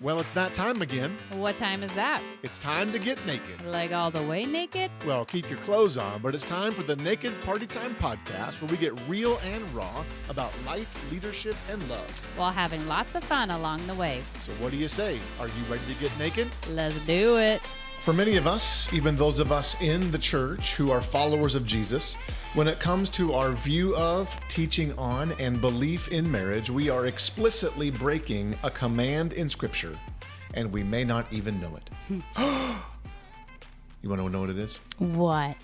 Well, it's that time again. What time is that? It's time to get naked. Like all the way naked? Well, keep your clothes on, but it's time for the Naked Party Time podcast, where we get real and raw about life, leadership, and love. While having lots of fun along the way. So what do you say? Are you ready to get naked? Let's do it. For many of us, even those of us in the church who are followers of Jesus, when it comes to our view of, teaching on, and belief in marriage, we are explicitly breaking a command in Scripture, and we may not even know it. You want to know what it is? What?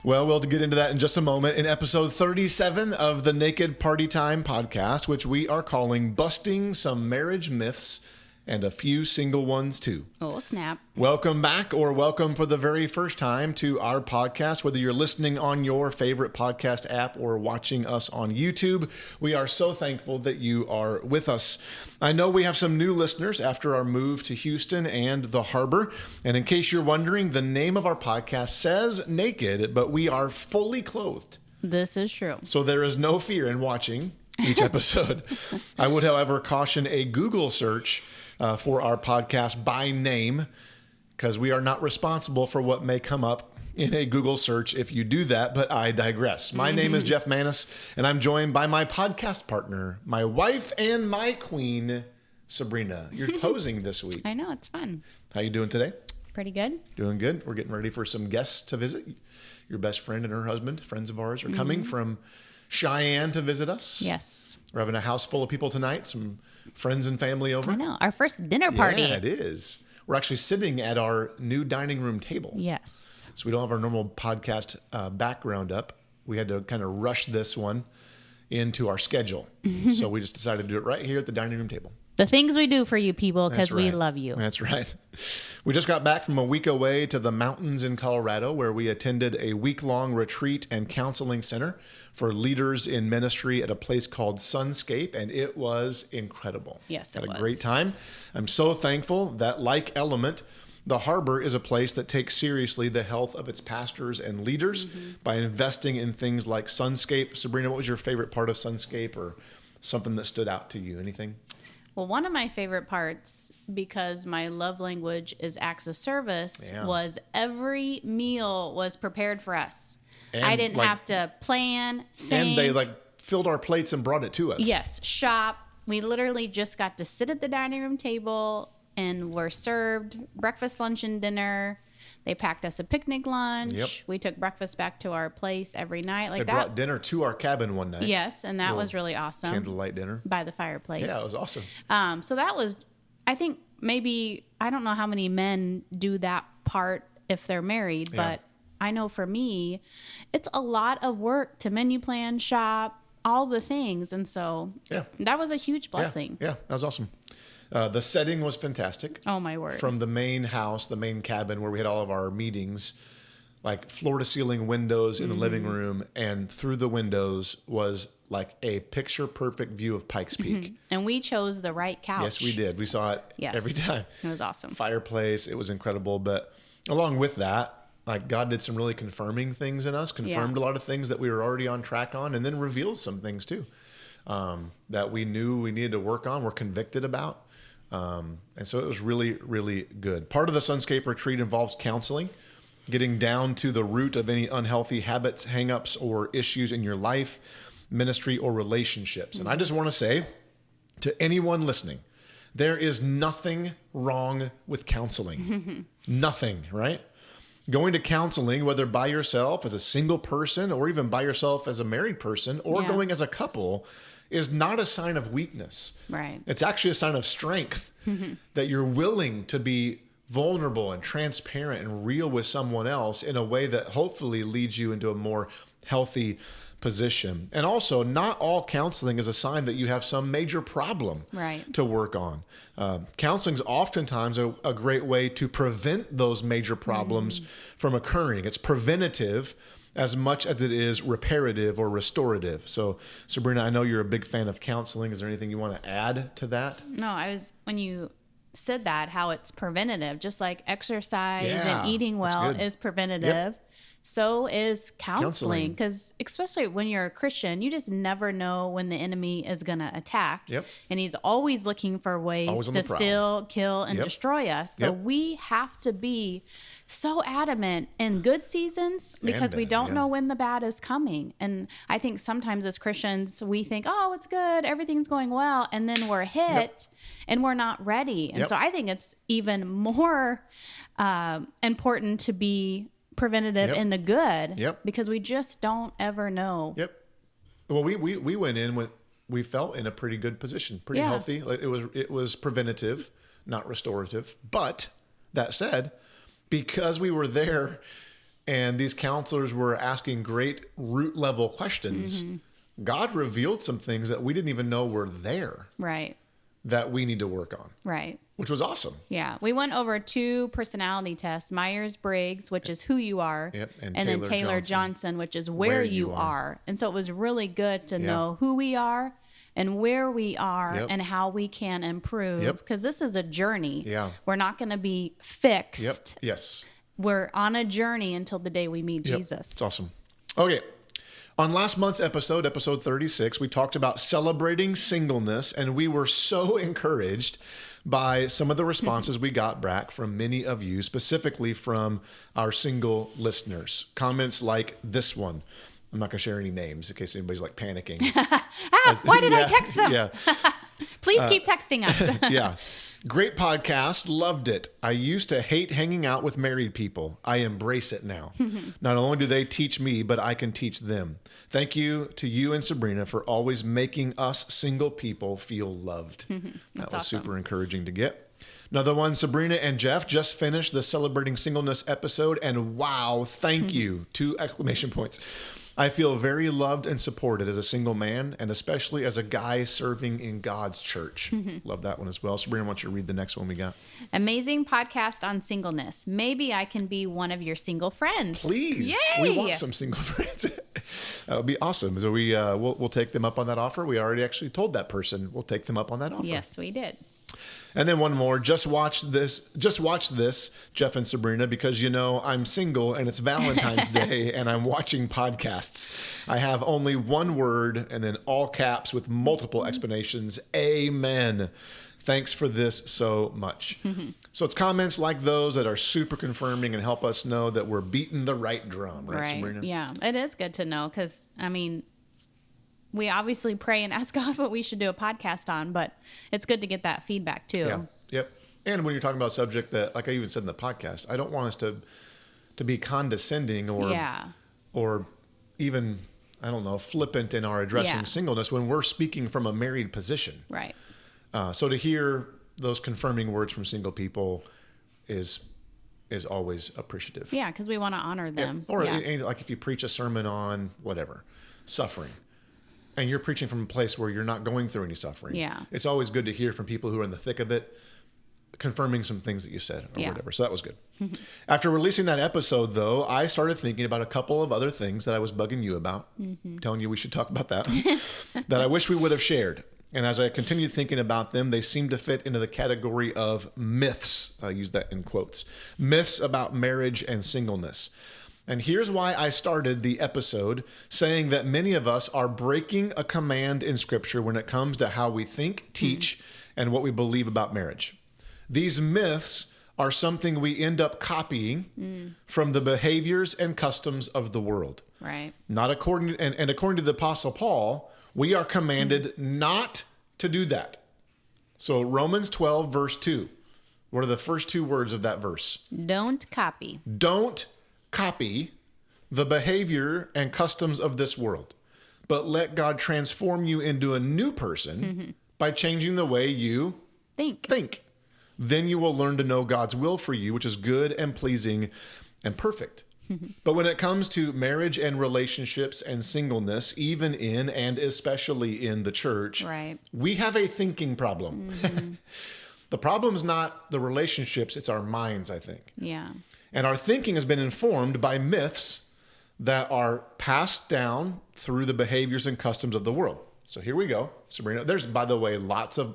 Well, we'll get into that in just a moment in episode 37 of the Naked Party Time podcast, which we are calling Busting Some Marriage Myths and a Few Single Ones Too. Oh, snap. Welcome back, or welcome for the very first time to our podcast, whether you're listening on your favorite podcast app or watching us on YouTube. We are so thankful that you are with us. I know we have some new listeners after our move to Houston and the harbor. And in case you're wondering, the name of our podcast says naked, but we are fully clothed. This is true. So there is no fear in watching each episode. I would, however, caution a Google search for our podcast by name, because we are not responsible for what may come up in a Google search if you do that, but I digress. My name is Jeff Manis, and I'm joined by my podcast partner, my wife and my queen, Sabrina. You're posing this week. I know, it's fun. How you doing today? Pretty good. Doing good. We're getting ready for some guests to visit. Your best friend and her husband, friends of ours, are coming from Cheyenne to visit us. Yes. We're having a house full of people tonight, some friends and family over. I know. Our first dinner party. Yeah, it is. We're actually sitting at our new dining room table. Yes. So we don't have our normal podcast background up. We had to kind of rush this one into our schedule. So we just decided to do it right here at the dining room table. The things we do for you people because we right. love you. That's right. We just got back from a week away to the mountains in Colorado, where we attended a week-long retreat and counseling center for leaders in ministry at a place called Sunscape, and it was incredible. Yes, it was. Had a was. great time. I'm so thankful that, like Element, the harbor is a place that takes seriously the health of its pastors and leaders by investing in things like Sunscape. Sabrina, what was your favorite part of Sunscape, or something that stood out to you? Anything? Well, one of my favorite parts, because my love language is acts of service, was every meal was prepared for us. And I didn't have to plan, think. And they filled our plates and brought it to us. Yes, shop. We literally just got to sit at the dining room table and were served breakfast, lunch, and dinner. They packed us a picnic lunch. Yep. We took breakfast back to our place every night. They brought dinner to our cabin one night. Yes, and that was really awesome. Candlelight dinner. By the fireplace. Yeah, it was awesome. So that was, I think maybe, I don't know how many men do that part if they're married, but I know for me, it's a lot of work to menu plan, shop, all the things. And so that was a huge blessing. Yeah, that was awesome. The setting was fantastic. Oh, my word. From the main house, the main cabin where we had all of our meetings, like floor to ceiling windows in the living room, and through the windows was like a picture perfect view of Pikes Peak. And we chose the right couch. Yes, we did. We saw it every time. It was awesome. Fireplace, it was incredible. But along with that, like, God did some really confirming things in us, confirmed a lot of things that we were already on track on, and then revealed some things too that we knew we needed to work on, we're convicted about. And so it was really, really good. Part of the Sunscape retreat involves counseling, getting down to the root of any unhealthy habits, hangups, or issues in your life, ministry, or relationships. And I just want to say to anyone listening, there is nothing wrong with counseling. Nothing, right? Going to counseling, whether by yourself as a single person or even by yourself as a married person or going as a couple, is not a sign of weakness. Right. It's actually a sign of strength that you're willing to be vulnerable and transparent and real with someone else in a way that hopefully leads you into a more healthy position. And also, not all counseling is a sign that you have some major problem to work on. Counseling is oftentimes a great way to prevent those major problems from occurring. It's preventative as much as it is reparative or restorative. So, Sabrina, I know you're a big fan of counseling. Is there anything you want to add to that? No, when you said that, how it's preventative, just like exercise and eating well is preventative. so is counseling. Because especially when you're a Christian, you just never know when the enemy is going to attack. Yep. And he's always looking for ways to steal, kill, and destroy us. So we have to be so adamant in good seasons because we don't know when the bad is coming. And I think sometimes as Christians, we think, oh, it's good, everything's going well. And then we're hit and we're not ready. And so I think it's even more important to be preventative in the good because we just don't ever know. Well, we went in with, we felt in a pretty good position, pretty healthy. Like it was preventative, not restorative. But that said, because we were there and these counselors were asking great root level questions, God revealed some things that we didn't even know were there. Right. That we need to work on. Right. Which was awesome. Yeah. We went over 2 personality tests, Myers-Briggs, which is who you are, and then Taylor Johnson, which is where you are. And so it was really good to know who we are and where we are and how we can improve. Because this is a journey. Yeah. We're not going to be fixed. Yes. We're on a journey until the day we meet Jesus. It's awesome. Okay. On last month's episode 36, we talked about celebrating singleness, and we were so encouraged by some of the responses we got back from many of you, specifically from our single listeners. Comments like this one. I'm not going to share any names in case anybody's like panicking. Why did I text them? Please keep texting us. Great podcast. Loved it. I used to hate hanging out with married people. I embrace it now. Not only do they teach me, but I can teach them. Thank you to you and Sabrina for always making us single people feel loved. That was awesome. Super encouraging to get. Another one, Sabrina and Jeff just finished the Celebrating Singleness episode, and wow, thank you. 2 exclamation points. I feel very loved and supported as a single man, and especially as a guy serving in God's church. Love that one as well. Sabrina, why don't you read the next one we got? Amazing podcast on singleness. Maybe I can be one of your single friends. Please. Yay! We want some single friends. That would be awesome. So we'll take them up on that offer. We already actually told that person we'll take them up on that offer. Yes, we did. And then one more, just watch this, Jeff and Sabrina, because I'm single and it's Valentine's Day and I'm watching podcasts. I have only one word and then all caps with multiple explanations. Amen. Thanks for this so much. So it's comments like those that are super confirming and help us know that we're beating the right drum, right, Sabrina? Yeah, it is good to know because, we obviously pray and ask God what we should do a podcast on, but it's good to get that feedback too. Yeah. Yep. And when you're talking about a subject that, like I even said in the podcast, I don't want us to be condescending or even, flippant in our addressing singleness when we're speaking from a married position. Right. So to hear those confirming words from single people is always appreciative. Yeah, because we want to honor them. Or like if you preach a sermon on whatever, suffering. And you're preaching from a place where you're not going through any suffering. Yeah. It's always good to hear from people who are in the thick of it, confirming some things that you said or whatever. So that was good. After releasing that episode, though, I started thinking about a couple of other things that I was bugging you about, telling you we should talk about that, that I wish we would have shared. And as I continued thinking about them, they seemed to fit into the category of myths. I use that in quotes. Myths about marriage and singleness. And here's why I started the episode saying that many of us are breaking a command in Scripture when it comes to how we think, teach, and what we believe about marriage. These myths are something we end up copying from the behaviors and customs of the world. Right. Not according and according to the Apostle Paul, we are commanded not to do that. So Romans 12, verse 2. What are the first 2 words of that verse? Don't copy. Don't copy the behavior and customs of this world, but let God transform you into a new person by changing the way you think. Then you will learn to know God's will for you, which is good and pleasing and perfect. But when it comes to marriage and relationships and singleness, even in and especially in the church, we have a thinking problem. The problem's not the relationships, it's our minds, I think. Yeah. And our thinking has been informed by myths that are passed down through the behaviors and customs of the world. So here we go, Sabrina. There's, by the way,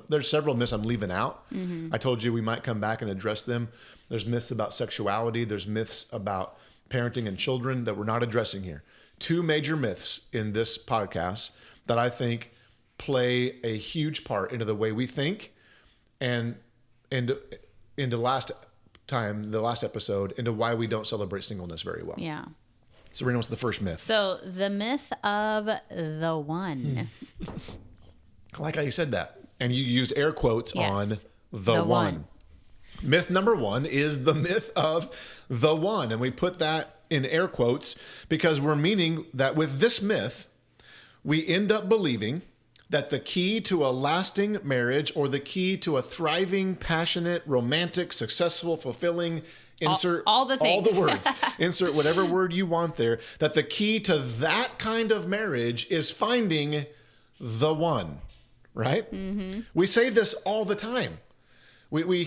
there's several myths I'm leaving out. I told you we might come back and address them. There's myths about sexuality. There's myths about parenting and children that we're not addressing here. 2 major myths in this podcast that I think play a huge part into the way we think and into the last episode, into why we don't celebrate singleness very well. Yeah. Sabrina, what's the first myth? So the myth of the one. I like how you said that. And you used air quotes on the one. Myth number 1 is the myth of the one. And we put that in air quotes because we're meaning that with this myth, we end up believing that the key to a lasting marriage or the key to a thriving, passionate, romantic, successful, fulfilling, insert all the things. All the words, insert whatever word you want there, that the key to that kind of marriage is finding the one, right? Mm-hmm. We say this all the time. We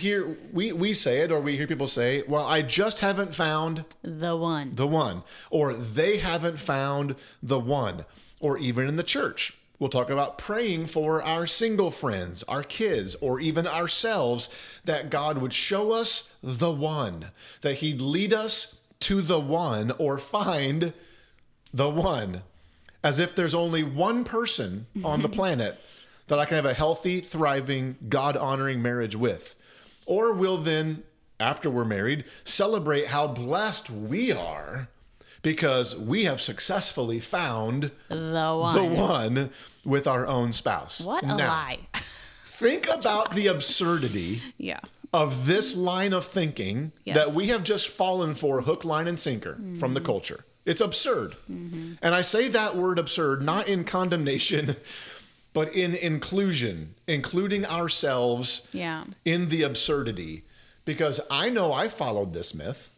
say it, or we hear people say, well, I just haven't found the one, or they haven't found the one, or even in the church. We'll talk about praying for our single friends, our kids, or even ourselves, that God would show us the one, that he'd lead us to the one or find the one, as if there's only one person on the planet that I can have a healthy, thriving, God-honoring marriage with. Or we'll then, after we're married, celebrate how blessed we are because we have successfully found the one with our own spouse. What a lie. Think about the absurdity of this line of thinking that we have just fallen for hook, line, and sinker from the culture. It's absurd. Mm-hmm. And I say that word absurd not in condemnation, but in inclusion, including ourselves in the absurdity. Because I know I followed this myth.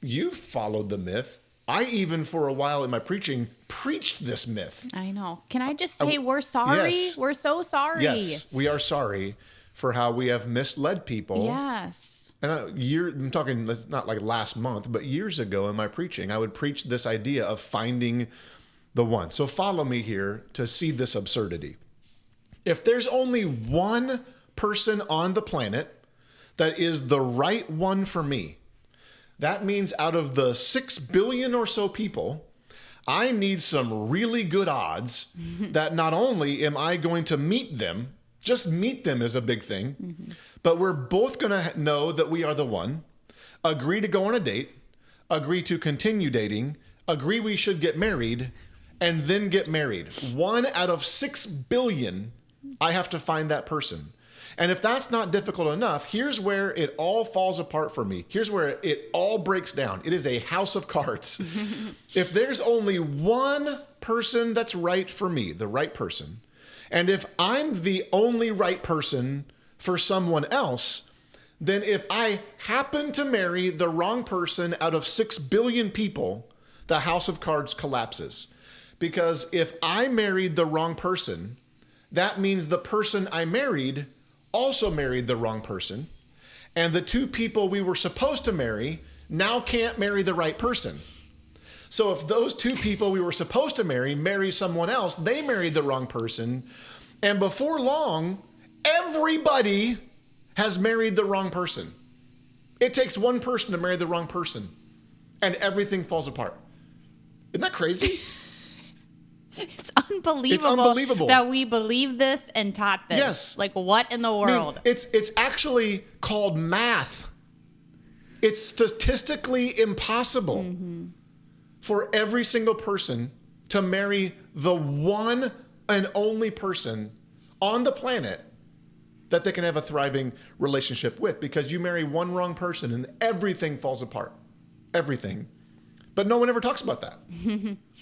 You've followed the myth. I even, for a while in my preaching, preached this myth. I know. Can I just say we're sorry? Yes. We're so sorry. Yes, we are sorry for how we have misled people. Yes. And I'm talking, it's not like last month, but years ago in my preaching, I would preach this idea of finding the one. So follow me here to see this absurdity. If there's only one person on the planet that is the right one for me, that means out of the 6 billion or so people, I need some really good odds that not only am I going to meet them, just meet them is a big thing, but we're both going to know that we are the one, agree to go on a date, agree to continue dating, agree we should get married, and then get married. 1 out of 6 billion, I have to find that person. And if that's not difficult enough, here's where it all falls apart for me. Here's where it all breaks down. It is a house of cards. If there's only one person that's right for me, the right person, and if I'm the only right person for someone else, then if I happen to marry the wrong person out of 6 billion people, the house of cards collapses. Because if I married the wrong person, that means the person I married also married the wrong person, and the 2 people we were supposed to marry now can't marry the right person. So if those 2 people we were supposed to marry someone else, they married the wrong person, and before long, everybody has married the wrong person. It takes one person to marry the wrong person, and everything falls apart. Isn't that crazy? It's unbelievable that we believe this and taught this. Yes. Like, what in the world? I mean, it's actually called math. It's statistically impossible for every single person to marry the one and only person on the planet that they can have a thriving relationship with, because you marry one wrong person and everything falls apart. Everything. But no one ever talks about that.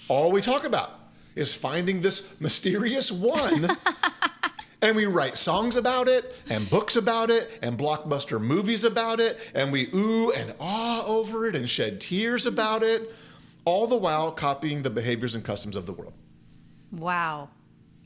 All we talk about is finding this mysterious one. And we write songs about it and books about it and blockbuster movies about it. And we ooh and ah over it and shed tears about it, all the while copying the behaviors and customs of the world. Wow.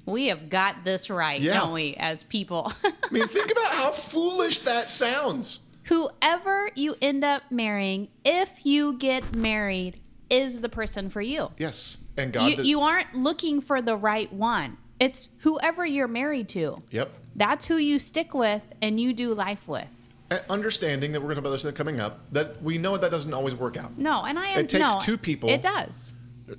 We have got this right, don't we, as people? I mean, think about how foolish that sounds. Whoever you end up marrying, if you get married, is the person for you. Yes. And God, you aren't looking for the right one. It's whoever you're married to. Yep. That's who you stick with and you do life with. understanding that we're going to talk about this coming up, that we know that doesn't always work out. No, and it takes two people. It does.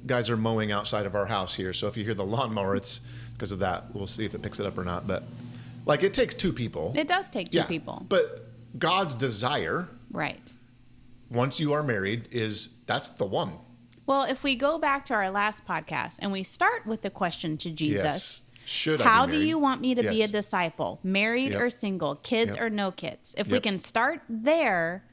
Guys are mowing outside of our house here, so if you hear the lawnmower, it's because of that. We'll see if it picks it up or not. But like, it takes two people. It does take two people. But God's desire, right, once you are married, is that's the one. Well, if we go back to our last podcast and we start with the question to Jesus, yes. Should how I be married? do you want me to be a disciple? Married or single? Kids or no kids? If we can start there,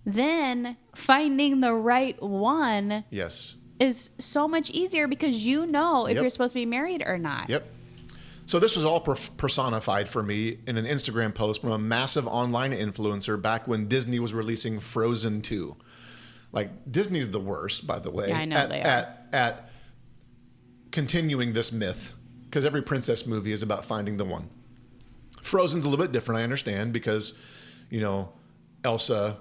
then finding the right one is so much easier because you know if you're supposed to be married or not. Yep. So this was all personified for me in an Instagram post from a massive online influencer back when Disney was releasing Frozen 2. Like, Disney's the worst, by the way. Yeah, I know they are. At continuing this myth, because every princess movie is about finding the one. Frozen's a little bit different, I understand, because, you know, Elsa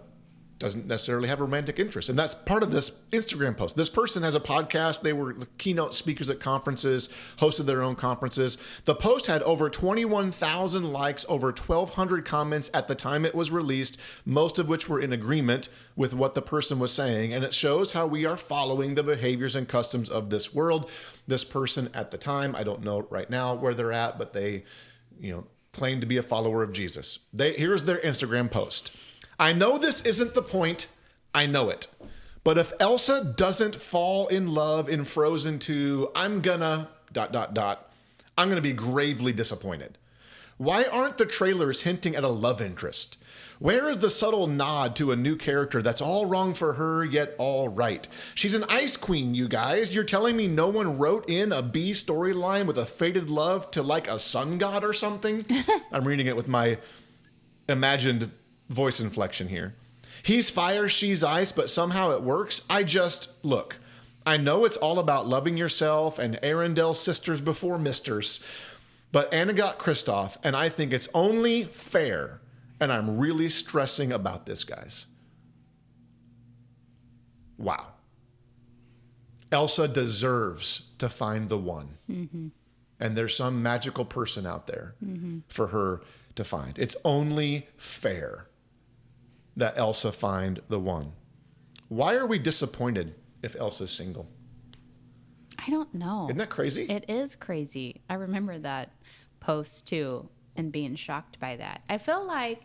doesn't necessarily have romantic interest. And that's part of this Instagram post. This person has a podcast. They were keynote speakers at conferences, hosted their own conferences. The post had over 21,000 likes, over 1,200 comments at the time it was released, most of which were in agreement with what the person was saying. And it shows how we are following the behaviors and customs of this world. This person at the time, I don't know right now where they're at, but they, you know, claim to be a follower of Jesus. Here's their Instagram post. I know this isn't the point. I know it. But if Elsa doesn't fall in love in Frozen 2, I'm gonna ... I'm gonna be gravely disappointed. Why aren't the trailers hinting at a love interest? Where is the subtle nod to a new character that's all wrong for her, yet all right? She's an ice queen, you guys. You're telling me no one wrote in a B storyline with a fated love to like a sun god or something? I'm reading it with my imagined voice inflection here. He's fire, she's ice, but somehow it works. Look, I know it's all about loving yourself and Arendelle sisters before misters, but Anna got Kristoff, and I think it's only fair, and I'm really stressing about this, guys. Wow. Elsa deserves to find the one. Mm-hmm. And there's some magical person out there for her to find. It's only fair that Elsa find the one. Why are we disappointed if Elsa's single? I don't know. Isn't that crazy? It is crazy. I remember that post too and being shocked by that. I feel like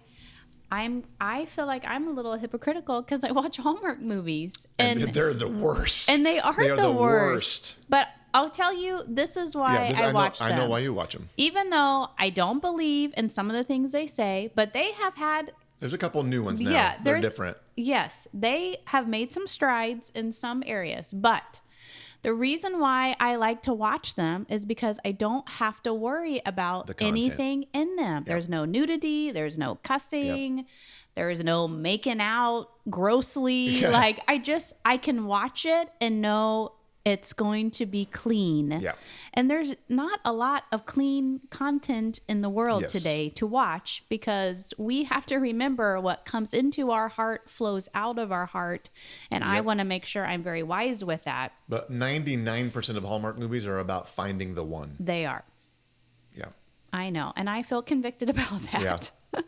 I'm a little hypocritical because I watch Hallmark movies and they're the worst. And they are the worst. But I'll tell you, this is why I watch them. I know why you watch them. Even though I don't believe in some of the things they say, but they have had... There's a couple new ones now. Yeah, they're different. Yes, they have made some strides in some areas. But the reason why I like to watch them is because I don't have to worry about anything in them. Yep. There's no nudity. There's no cussing. Yep. There is no making out grossly. Yeah. Like, I can watch it and know it's going to be clean. Yeah. And there's not a lot of clean content in the world today to watch because we have to remember what comes into our heart flows out of our heart. And I want to make sure I'm very wise with that. But 99% of Hallmark movies are about finding the one. They are. Yeah. I know. And I feel convicted about that. Yeah.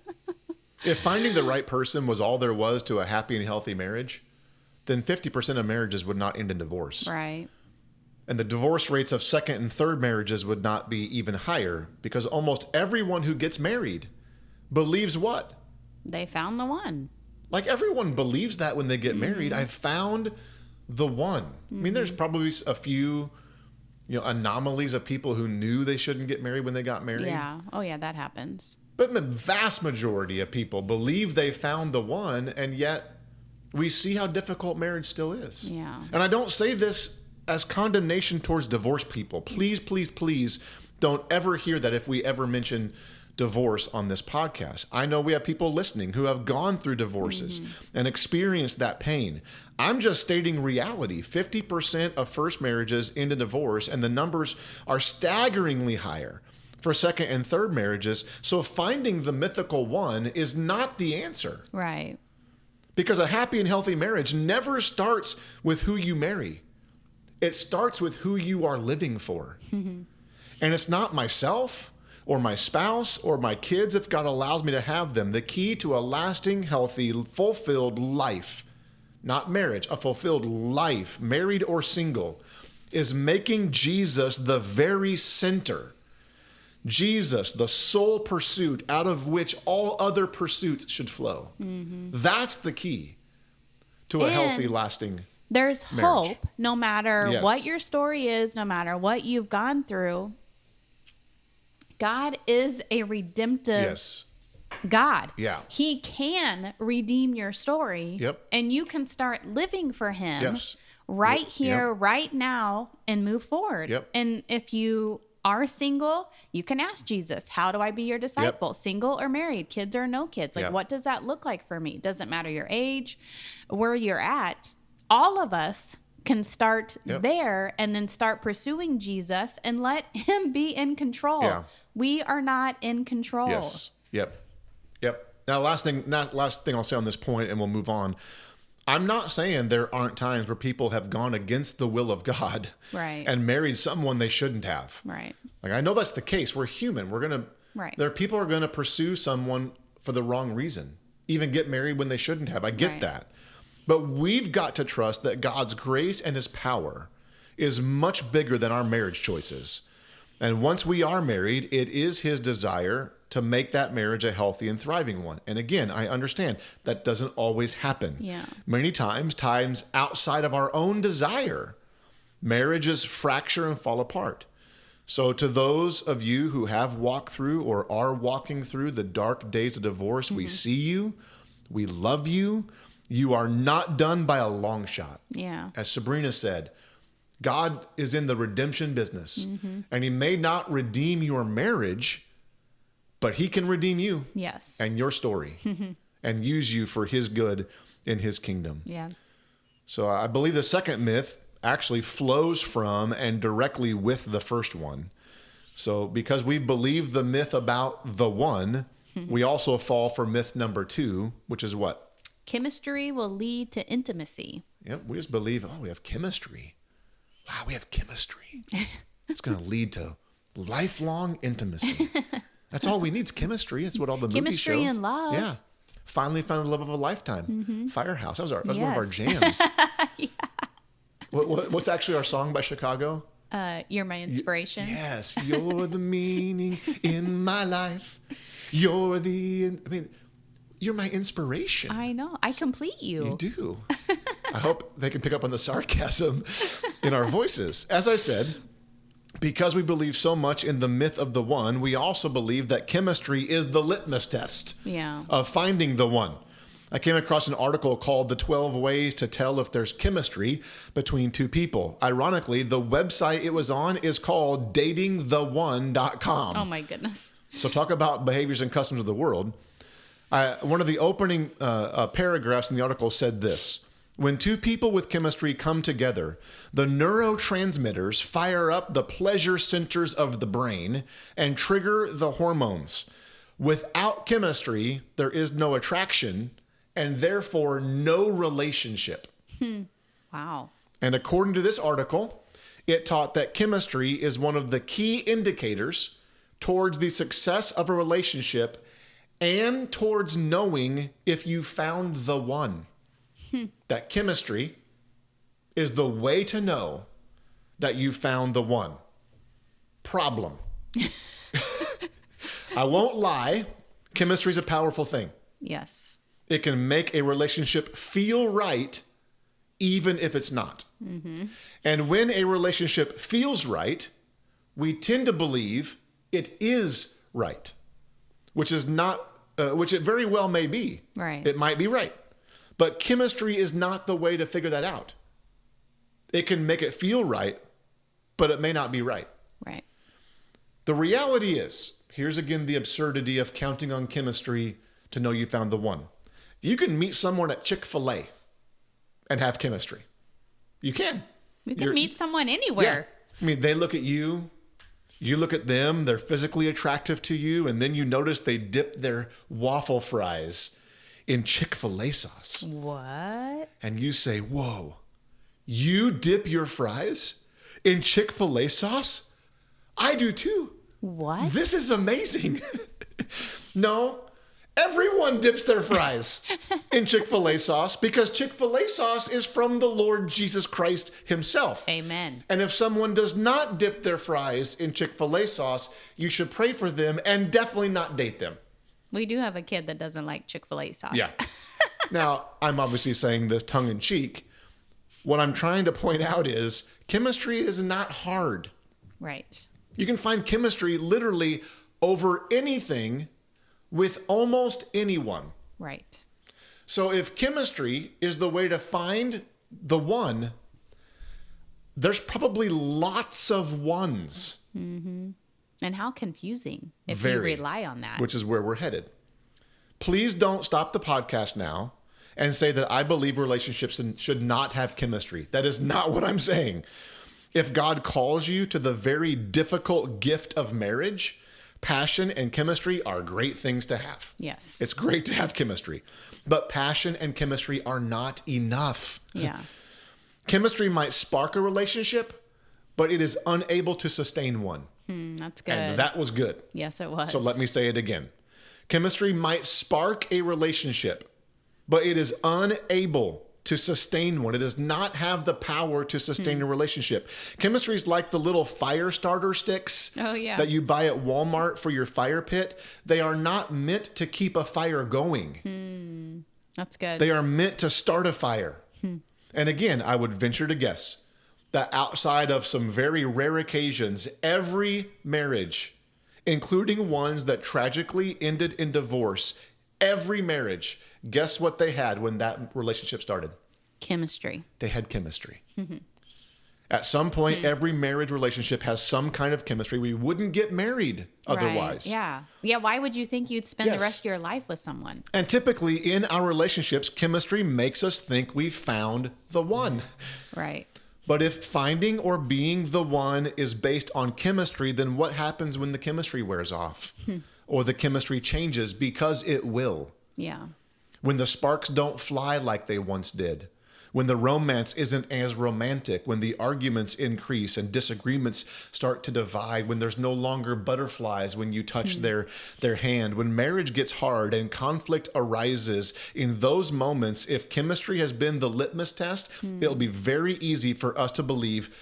If finding the right person was all there was to a happy and healthy marriage, then 50% of marriages would not end in divorce. Right. And the divorce rates of second and third marriages would not be even higher because almost everyone who gets married believes what? They found the one. Like, everyone believes that when they get married. I found the one. I mean, there's probably a few, anomalies of people who knew they shouldn't get married when they got married. Yeah. Oh, yeah, that happens. But the vast majority of people believe they found the one, and yet we see how difficult marriage still is. Yeah. And I don't say this as condemnation towards divorced people. Please, please, please don't ever hear that if we ever mention divorce on this podcast. I know we have people listening who have gone through divorces and experienced that pain. I'm just stating reality. 50% of first marriages end in divorce, and the numbers are staggeringly higher for second and third marriages. So finding the mythical one is not the answer. Right. Because a happy and healthy marriage never starts with who you marry. It starts with who you are living for. And it's not myself or my spouse or my kids if God allows me to have them. The key to a lasting, healthy, fulfilled life, not marriage, a fulfilled life, married or single, is making Jesus the very center. Jesus, the sole pursuit out of which all other pursuits should flow. Mm-hmm. That's the key to a healthy, lasting there's marriage. Hope no matter what your story is, no matter what you've gone through. God is a redemptive God. Yeah. He can redeem your story. Yep. And you can start living for him Yes. right here, right now, and move forward. Yep. And if you are single, you can ask Jesus, how do I be your disciple? Yep. Single or married, kids or no kids? Like, what does that look like for me? Doesn't matter your age, where you're at. All of us can start there and then start pursuing Jesus and let him be in control. Yeah. We are not in control. Yes. Yep. Now, last thing I'll say on this point, and we'll move on. I'm not saying there aren't times where people have gone against the will of God, right, and married someone they shouldn't have. Right. Like, I know that's the case. We're human. There are people who are gonna pursue someone for the wrong reason, even get married when they shouldn't have. I get that. But we've got to trust that God's grace and his power is much bigger than our marriage choices. And once we are married, it is his desire to make that marriage a healthy and thriving one. And again, I understand that doesn't always happen. Yeah. Many times outside of our own desire, marriages fracture and fall apart. So to those of you who have walked through or are walking through the dark days of divorce, we see you, we love you. You are not done by a long shot. Yeah. As Sabrina said, God is in the redemption business, and he may not redeem your marriage, but he can redeem you. Yes. And your story and use you for his good in his kingdom. Yeah. So I believe the second myth actually flows from and directly with the first one. So because we believe the myth about the one, we also fall for myth number 2, which is what? Chemistry will lead to intimacy. Yep. We just believe, we have chemistry. Wow, we have chemistry. It's going to lead to lifelong intimacy. That's all we need is chemistry. That's what all the movies show. Chemistry and love. Yeah. Finally found the love of a lifetime. Firehouse. That was one of our jams. Yeah. What's actually our song by Chicago? You're my inspiration. Yes. You're the meaning in my life. You're my inspiration. I know. I complete you. You do. I hope they can pick up on the sarcasm in our voices. As I said, because we believe so much in the myth of the one, we also believe that chemistry is the litmus test of finding the one. I came across an article called The 12 Ways to Tell If There's Chemistry Between Two People. Ironically, the website it was on is called datingtheone.com. Oh my goodness. So talk about behaviors and customs of the world. One of the opening paragraphs in the article said this: when two people with chemistry come together, the neurotransmitters fire up the pleasure centers of the brain and trigger the hormones. Without chemistry, there is no attraction and therefore no relationship. Wow. And according to this article, it taught that chemistry is one of the key indicators towards the success of a relationship and towards knowing if you found the one. That chemistry is the way to know that you found the one. Problem. I won't lie. Chemistry is a powerful thing. Yes. It can make a relationship feel right, even if it's not. And when a relationship feels right, we tend to believe it is right, which is not, which it very well may be. Right. It might be right. But chemistry is not the way to figure that out. It can make it feel right, but it may not be right. Right. The reality is, here's again the absurdity of counting on chemistry to know you found the one. You can meet someone at Chick-fil-A and have chemistry. You can. You can meet someone anywhere. Yeah. I mean, they look at you, you look at them, they're physically attractive to you, and then you notice they dip their waffle fries in Chick-fil-A sauce. What? And you say, whoa, you dip your fries in Chick-fil-A sauce? I do too. What? This is amazing. No, everyone dips their fries in Chick-fil-A sauce because Chick-fil-A sauce is from the Lord Jesus Christ himself. Amen. And if someone does not dip their fries in Chick-fil-A sauce, you should pray for them and definitely not date them. We do have a kid that doesn't like Chick-fil-A sauce. Yeah. Now, I'm obviously saying this tongue in cheek. What I'm trying to point out is chemistry is not hard. Right. You can find chemistry literally over anything with almost anyone. Right. So if chemistry is the way to find the one, there's probably lots of ones. Mm-hmm. And how confusing if Very, you rely on that. Which is where we're headed. Please don't stop the podcast now and say that I believe relationships should not have chemistry. That is not what I'm saying. If God calls you to the very difficult gift of marriage, passion and chemistry are great things to have. Yes. It's great to have chemistry, but passion and chemistry are not enough. Yeah. Chemistry might spark a relationship, but it is unable to sustain one. That's good. And that was good. Yes, it was. So let me say it again. Chemistry might spark a relationship, but it is unable to sustain one. It does not have the power to sustain a relationship. Chemistry is like the little fire starter sticks that you buy at Walmart for your fire pit. They are not meant to keep a fire going. That's good. They are meant to start a fire. And again, I would venture to guess that outside of some very rare occasions, every marriage, including ones that tragically ended in divorce, every marriage, guess what they had when that relationship started? Chemistry. They had chemistry. At some point, every marriage relationship has some kind of chemistry. We wouldn't get married otherwise. Right. Yeah. Yeah. Why would you think you'd spend Yes. the rest of your life with someone? And typically in our relationships, chemistry makes us think we've found the one. Right. But if finding or being the one is based on chemistry, then what happens when the chemistry wears off? Or the chemistry changes, because it will. Yeah. When the sparks don't fly like they once did. When the romance isn't as romantic. When the arguments increase and disagreements start to divide. When there's no longer butterflies when you touch their hand. When marriage gets hard and conflict arises, in those moments, if chemistry has been the litmus test, it'll be very easy for us to believe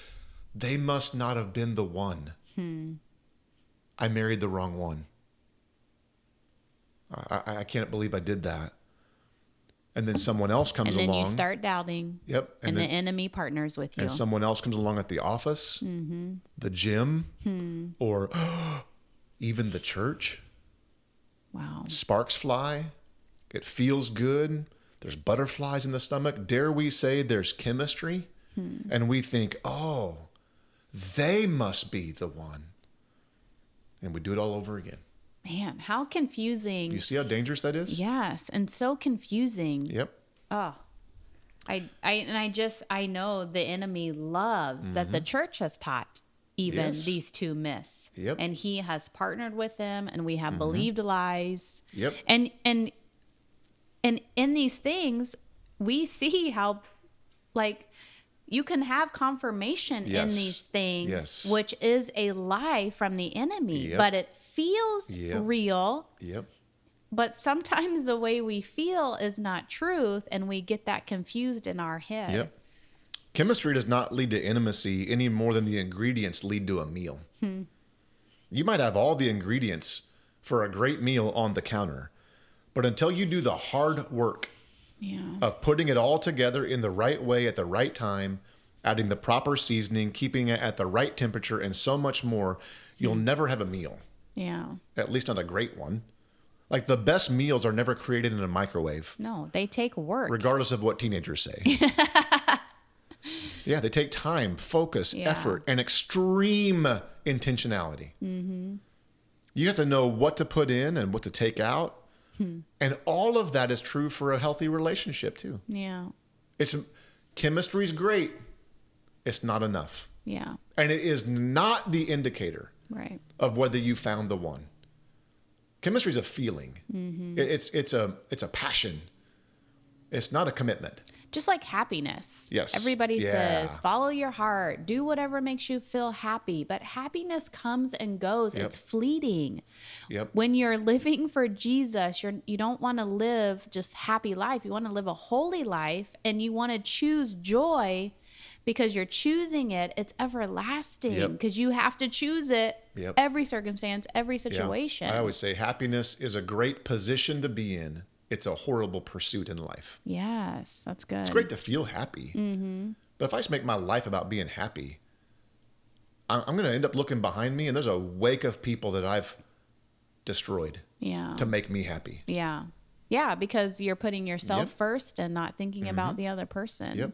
they must not have been the one. I married the wrong one. I can't believe I did that. And then someone else comes along. And then you start doubting. Yep. And the enemy partners with you. And someone else comes along at the office, the gym, or even the church. Wow. Sparks fly. It feels good. There's butterflies in the stomach. Dare we say there's chemistry? And we think, oh, they must be the one. And we do it all over again. Man, how confusing. You see how dangerous that is? Yes, and so confusing. Yep. Oh. I know the enemy loves that the church has taught even these two myths. Yep. And he has partnered with them, and we have believed lies. Yep. And in these things, we see how, like, you can have confirmation in these things, which is a lie from the enemy, but it feels real. Yep. But sometimes the way we feel is not truth, and we get that confused in our head. Yep. Chemistry does not lead to intimacy any more than the ingredients lead to a meal. You might have all the ingredients for a great meal on the counter, but until you do the hard work of putting it all together in the right way at the right time, adding the proper seasoning, keeping it at the right temperature, and so much more, you'll never have a meal. Yeah. At least not a great one. Like, the best meals are never created in a microwave. No, they take work. Regardless of what teenagers say. Yeah, they take time, focus, effort, and extreme intentionality. You have to know what to put in and what to take out. And all of that is true for a healthy relationship too. Yeah. Chemistry's great. It's not enough. Yeah. And it is not the indicator of whether you found the one. Chemistry is a feeling. It's a passion. It's not a commitment. just like happiness. Yes. Everybody Yeah. says, follow your heart, do whatever makes you feel happy. But happiness comes and goes. Yep. It's fleeting. Yep. When you're living for Jesus, you don't want to live just happy life. You want to live a holy life, and you want to choose joy because you're choosing it. It's everlasting because you have to choose it every circumstance, every situation. I always say happiness is a great position to be in. It's a horrible pursuit in life. Yes, that's good. It's great to feel happy. But if I just make my life about being happy, I'm going to end up looking behind me, and there's a wake of people that I've destroyed to make me happy. Yeah. Yeah, because you're putting yourself first and not thinking about the other person. Yep.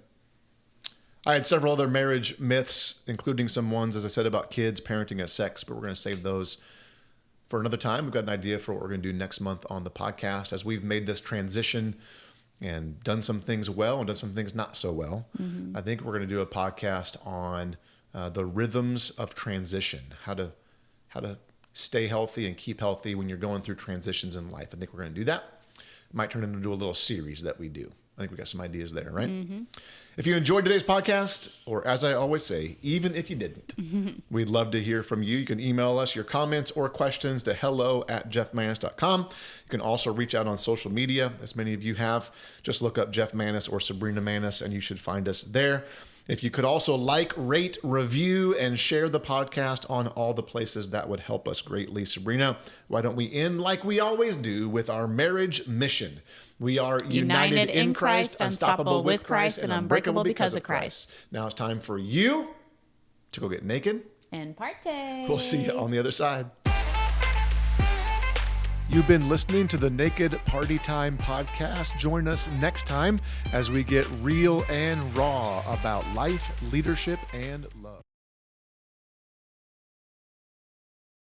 I had several other marriage myths, including some ones, as I said, about kids, parenting, and sex, but we're going to save those for another time. We've got an idea for what we're going to do next month on the podcast as we've made this transition and done some things well and done some things not so well. I think we're going to do a podcast on the rhythms of transition, how to stay healthy and keep healthy when you're going through transitions in life. I think we're going to do that. It might turn into a little series that we do. I think we got some ideas there, right? If you enjoyed today's podcast, or as I always say, even if you didn't, we'd love to hear from you. You can email us your comments or questions to hello@jeffmanis.com. You can also reach out on social media, as many of you have. Just look up Jeff Manis or Sabrina Manis, and you should find us there. If you could also like, rate, review, and share the podcast on all the places, that would help us greatly. Sabrina, why don't we end like we always do with our marriage mission? We are united in Christ, unstoppable with Christ, and unbreakable because of Christ. Now it's time for you to go get naked and party. We'll see you on the other side. You've been listening to the Naked Party Time podcast. Join us next time as we get real and raw about life, leadership, and love.